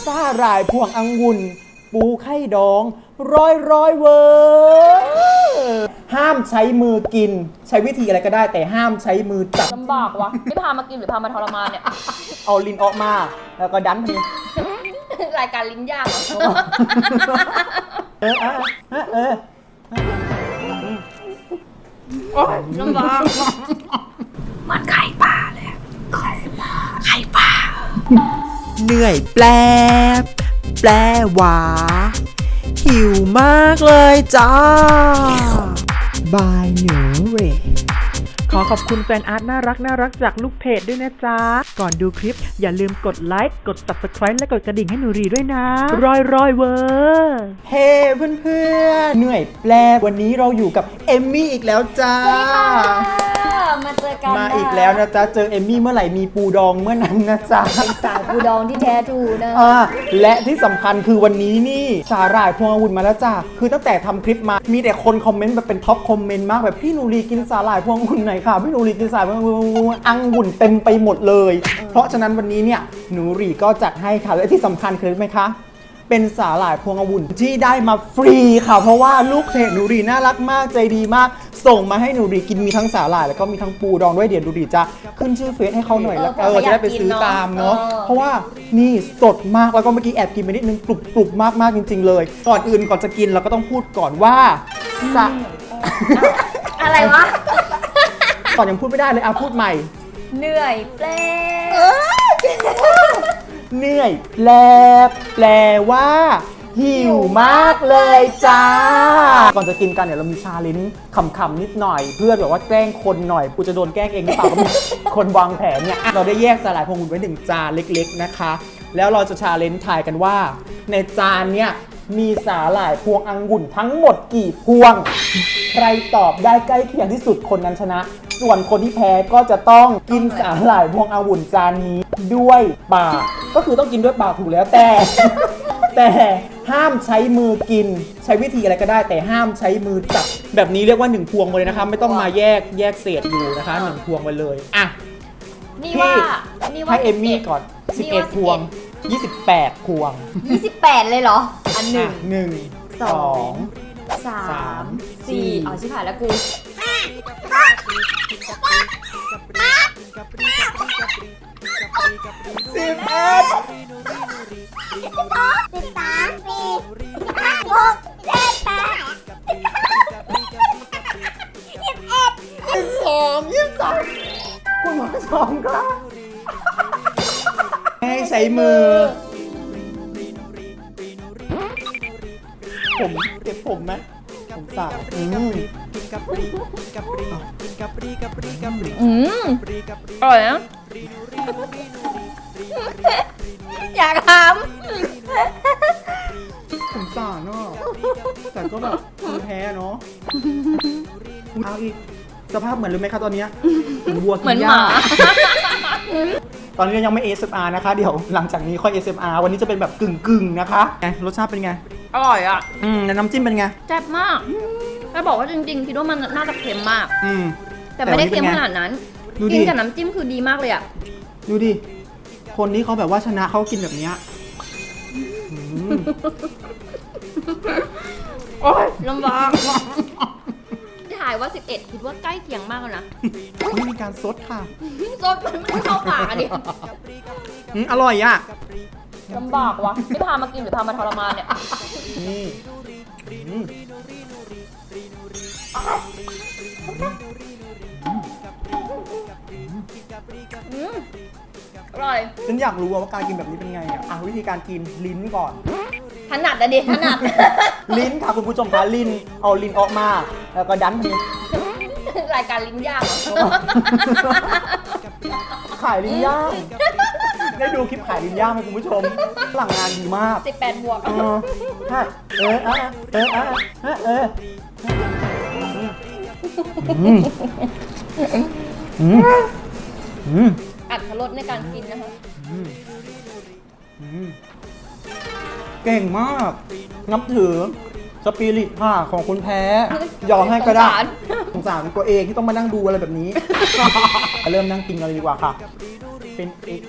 สาหร่ายพวงองุ่นปูไข่ดองร้อยเวอร์ห้ามใช้มือกินใช้วิธีอะไรก็ได้แต่ห้ามใช้มือจับ ลำบากวะไม่พามากินหรือพามาทรมานเนี่ย เอาลิ้นออกมาแล้วก็ดันไป รายการลิ้นยากเหรอ โอ้ย ลำบากมันไข่ปลาเลยไข่ปลา เหนื่อยแปลหวาหิวมากเลยจ้า บายหนูเรขอขอบคุณแฟนอาร์ตน่ารักจากลูกเพจด้วยนะจ๊ะ ก่อนดูคลิปอย่าลืมกดไลค์กด Subscribe และกดกระดิ่งให้หนูรีด้วยนะร้อยเวอร์ เฮ้เพื่อนๆเหนื่อยแปลวันนี้เราอยู่กับเอมมี่อีกแล้วจ้า มาเจอกัน มาอีกแล้วนะจ๊ะเจอเอมมี่เมื่อไหร่มีปูดองเมื่อนั้นนะจ๊ะ เป็นสายปูดองที่แท้ทรูนะ และที่สำคัญคือวันนี้นี่สาหร่ายพวงองุ่นมาแล้วจ้ะคือตั้งแต่ทำคลิปมามีแต่คนคอมเมนต์แบบเป็นท็อปคอมเมนต์มากแบบพี่หนูรีกินสาหร่ายพวงองุ่นหน่อยค่ะพี่หนูรีกินสาหร่ายพวงองุ่นเต็มไปหมดเลย เพราะฉะนั้นวันนี้เนี่ยหนูรีก็จัดให้ค่ะและที่สำคัญคือไหมคะเป็นสาหร่ายพวงองุ่นที่ได้มาฟรีค่ะเพราะว่าลูกเพจหนูรีน่ารักมากใจดีมากส่งมาให้หนูรีกินมีทั้งสาหร่ายแล้วก็มีทั้งปูดองด้วยเดี๋ยวหนูรีจะขึ้นชื่อเฟซให้เขาหน่อยแล้วจะได้ไปซื้อตามเนาะเพราะว่านี่สดมากแล้วก็เมื่อกี้แอบกินไปนิดนึงกรุบมากจริงๆเลยก่อนอื่นก่อนจะกินเราก็ต้องพูดก่อนว่าอะไรวะ ก่อนยังพูดไม่ได้เลยพูดใหม่ เหนื่อยแปล เหนื่อยแปลว่าหิวมากเลยจ้าก่อนจะกินกันเนี่ยเรามีชาเลนจ์ขำๆนิดหน่อยเพื่อแบบว่าแกล้งคนหน่อยกูจะโดนแกล้งเองหรือเปล่าก็มีคนวางแผนเนี่ยเราได้แยกสาหร่ายพวงองุ่นไว้1จานเล็กๆนะคะแล้วเราจะชาเลนจ์ทายกันว่าในจานเนี่ยมีสาหร่ายพวงองุ่นทั้งหมดกี่พวงใครตอบได้ใกล้เคียงที่สุดคนนั้นชนะส่วนคนที่แพ้ก็จะต้องกินสาหร่ายพวงองุ่นจานนี้ด้วยปากก็คือต้องกินด้วยปากถูกแล้วแต่ห้ามใช้มือกินใช้วิธีอะไรก็ได้แต่ห้ามใช้มือจับแบบนี้เรียกว่า1พวงไปเลยนะคะไม่ต้องมาแยกเศษอยู่นะคะ1พวงไปเลยอ่ะ นี่ว่า ให้เอมมี่ก่อน11พวง28พวง 28เลยเหรออันหนึ่ง 1 2 3 4เอาชิบหายแล้วกูคุณผู้ชมครับให้ใช้มือผมเก็บผมไหมผมสาวอร่อยนะอยากทผมสาวเนาะแต่ก็แบบคือแพ้เนาะเอาอีกสภาพเหมือนเลยไหมคะตอนนี้เหมือนวัวกินหญ้าตอนนี้ยังไม่ ASMR นะคะเดี๋ยวหลังจากนี้ค่อย ASMR วันนี้จะเป็นแบบกึ่งนะคะไงรสชาติเป็นไงอร่อยอ่ะแล้วน้ำจิ้มเป็นไงแซ่บมากถ้าบอกว่าจริงๆคิดว่ามันน่าจะเค็มมากแต่ไม่ได้เค็มขนาดนั้นกินกับน้ำจิ้มคือดีมากเลยอ่ะดูดิคนที่เขาแบบว่าชนะเขากินแบบนี้โอ๊ยลำบากถ่ายว่า11คิดว่าใกล้เคียงมากแล้วนะนี่มีการซดค่ะซดมันไม่เข้าปากอ่ะดิอร่อยอ่ะลำบากวะไม่พามากินหรือพามาทรมานเนี่ยนี่อร่อยฉันอยากรู้ว่าการกินแบบนี้เป็นไงอ่ะวิธีการกินลิ้นก่อนถนัดอะดิถนัดลิ้นค่ะคุณผู้ชมคะลิ้นเอาลิ้นออกมาแล้วก็ดันไปรายการลิ้นยากขายลิ้นย่างได้ดูคลิปขายลิ้นย่างไหมคุณผู้ชมหลังงานดีมาก18บวกอัดรสในการกินนะคะเก่งมากนับถือ สปิริตค่ะของคุณแพ้ยอมให้ก็ได้สงสารตัวเองที่ต้องมานั่งดูอะไรแบบนี้ เริ่มนั่งกินกันเลยดีกว่าค่ะ เป็นเอก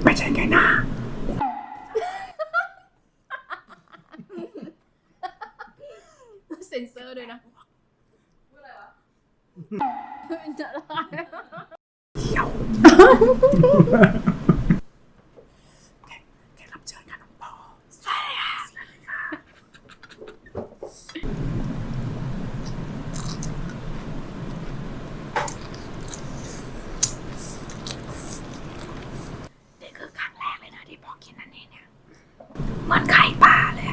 ไม่ใช่แค่หน้า เซ็นเซอร์ด้วยนะอะไรวะจะลาย แค่รับเชิญค่ะน้องปอสวัสดีค่ะสวัสดีค่ะนี่คือครั้งแรกเลยนะที่พอกินอันนี้เนี่ยเหมือนไข่ปลาเลย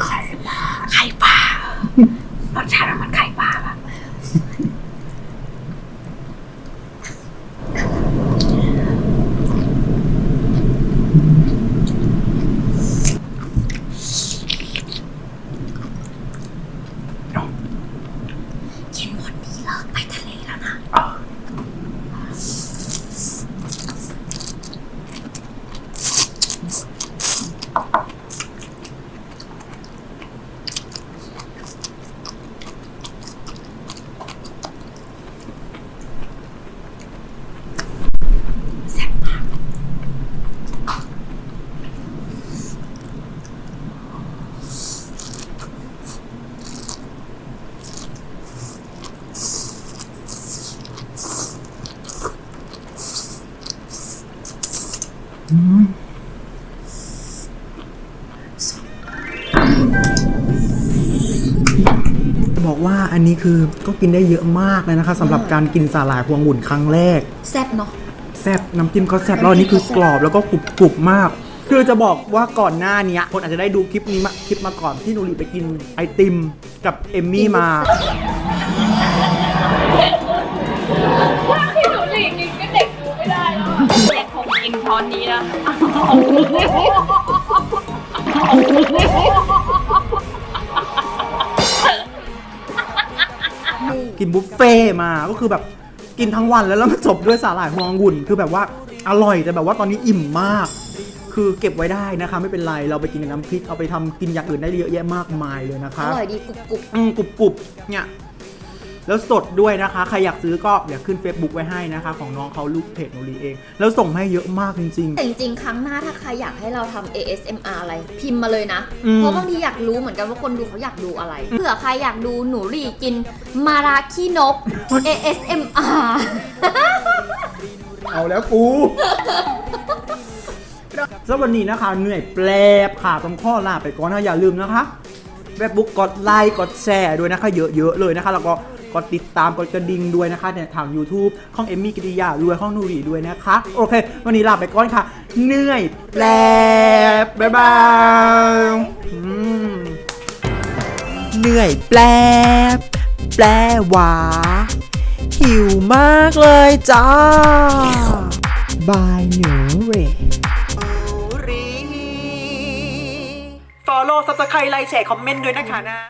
ไข่ปลารสชาติมันไข่ปลาแบบกินหมดนี้แล้วไปทะเลแล้วนะบอกว่าอันนี้คือก็กินได้เยอะมากเลยนะคะสำหรับการกินสาหร่ายพวงองุ่นครั้งแรก แซ่บเนาะ แซ่บน้ำจิ้มเขาแซ่บแล้วอันนี้คือกรอบแล้วก็กรุบมาก คือจะบอกว่าก่อนหน้านี้คนอาจจะได้ดูคลิปนี้มาคลิปมาก่อนที่หนูรีไปกินไอติมกับเอมมี่มา ที่หนูหลีกกินก็เด็กดูไม่ได้แล้วเด็กคงกินช้อนนี้นะ กินบุฟเฟ่ต์มาก็คือแบบกินทั้งวันแล้วมาจบด้วยสาหร่ายพวงองุ่นคือแบบว่าอร่อยแต่แบบว่าตอนนี้อิ่มมาก คือเก็บไว้ได้นะคะไม่เป็นไรเราไปกินกับน้ำพริกเอาไปทำกินอย่างอื่นได้เยอะแยะมากมายเลยนะคะ อร่อยดีกรุบ กรุบเนี่ยแล้วสดด้วยนะคะใครอยากซื้อก็เดี๋ยวขึ้น Facebook ไว้ให้นะคะของน้องเขาลูกเพจโนรีเองแล้วส่งให้เยอะมากจริง ๆแต่จริงๆครั้งหน้าถ้าใครอยากให้เราทำ ASMR อะไรพิมพ์มาเลยนะ อืม เพราะบางทีอยากรู้เหมือนกันว่าคนดูเขาอยากดูอะไรเผื่อใครอยากดูหนูหลีกินมาราคีนก ASMR ๆเอาแล้วกูสำหรับวันนี้นะคะเหนื่อยแปลบค่ะต้องข้อลาไปก่อนนะอย่าลืมนะคะ Facebook กดไลค์กดแชร์ด้วยนะคะเยอะๆเลยนะคะแล้วก็กดติดตามกดกระดิ่งด้วยนะคะเนี่ยทาง YouTube ของเอมมี่กิติยาด้วยของนูรีด้วยนะคะโอเควันนี้ลาไปก่อนค่ะเหนื่อยแปลบ๊ายบายเหนื่อยแปลหวาหิวมากเลยจ้าบายหนูเรFollow Subscribe ไลค์แชร์คอมเมนต์ด้วยนะคะนะ